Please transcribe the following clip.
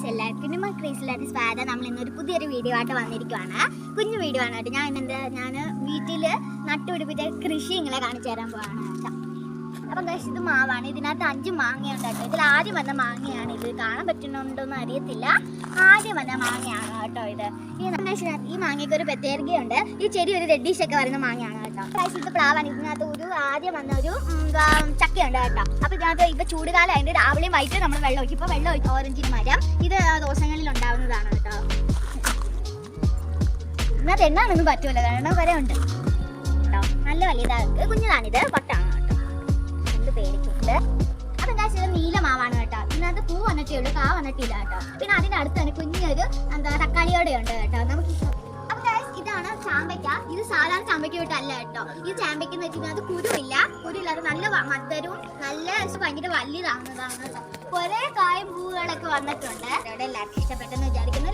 Guys, എല്ലാവർക്കും ക്രീസിലായിട്ട് സ്വാഗതം. നമ്മൾ ഇന്നൊരു പുതിയൊരു വീഡിയോ ആയിട്ട് വന്നിരിക്കുവാണ്. കുഞ്ഞു വീഡിയോ ആണ് കേട്ടോ. ഞാൻ വീട്ടിൽ നട്ടുപിടിപ്പിച്ച കൃഷി ഇങ്ങനെ കാണിച്ചു തരാൻ പോവാണ് കേട്ടോ. അപ്പം ഗൈസ്, ഇത് മാവാണ്. ഇതിനകത്ത് 5 മാങ്ങയുണ്ട് കേട്ടോ. ഇതിൽ ആദ്യം വന്ന മാങ്ങയാണ്. ഇത് കാണാൻ പറ്റുന്നുണ്ടോന്ന് അറിയത്തില്ല. ആദ്യം വന്ന മാങ്ങയാണ് കേട്ടോ ഇത്. ഈ മാങ്ങയ്ക്ക് ഒരു പ്രത്യേകതയുണ്ട്. ഈ ചെടി ഒരു റെഡിഷ് ഒക്കെ വരുന്ന മാങ്ങയാണ് കേട്ടോ. ഗൈസ്, ഇത് പ്ലാവാണ്. ഇതിനകത്ത് ആദ്യം വന്ന ഒരു ചക്കയുണ്ട് കേട്ടോ. അപ്പൊ ഇതിനകത്ത് ഇപ്പൊ ചൂടുകാലം അതിന്റെ രാവിലെയും വൈകിട്ട് നമ്മൾ വെള്ളം ഒഴിക്കും. ഇപ്പൊ വെള്ളം ഒഴിക്കും. ഓറഞ്ചിന് മരം ഇത് ദിവസങ്ങളിൽ ഉണ്ടാവുന്നതാണ് കേട്ടോ. ഇതിനകത്ത് എണ്ണാനൊന്നും പറ്റുമല്ലോ, കാരണം വരെ ഉണ്ട് കേട്ടോ. നല്ല വലിയതാക്ക് കുഞ്ഞതാണിത്. പൊട്ടാണ് കേട്ടോ. എന്ത് പേടിക്കുന്നുണ്ട്. അപ്പൊ എന്താ വെച്ചാൽ നീല മാവാണ് കേട്ടോ. ഇതിനകത്ത് പൂ വന്നിട്ടേ ഉള്ളൂ, കാ വന്നിട്ടില്ല കേട്ടോ. പിന്നെ അതിന്റെ അടുത്ത് തന്നെ കുഞ്ഞൊരു തക്കാളിയോടെ ഉണ്ട് കേട്ടോ. നമുക്ക് ഇതാണ് ചാമ്പയ്ക്ക. ഇത് സാധാരണ ചാമ്പയ്ക്ക വിട്ടല്ല കേട്ടോ. ഈ ചാമ്പയ്ക്ക് എന്ന് വെച്ചാൽ ഇതിനകത്ത് കുരുമില്ലാതെ നല്ല മധുരവും നല്ല ഭയങ്കര വലിയതാവുന്നതാണ് കേട്ടോ. കുറെ കായും പൂവുകളൊക്കെ വന്നിട്ടുണ്ട്. ഇവിടെ എല്ലാവർക്കും ഇഷ്ടപ്പെട്ടെന്ന് വിചാരിക്കുന്നു.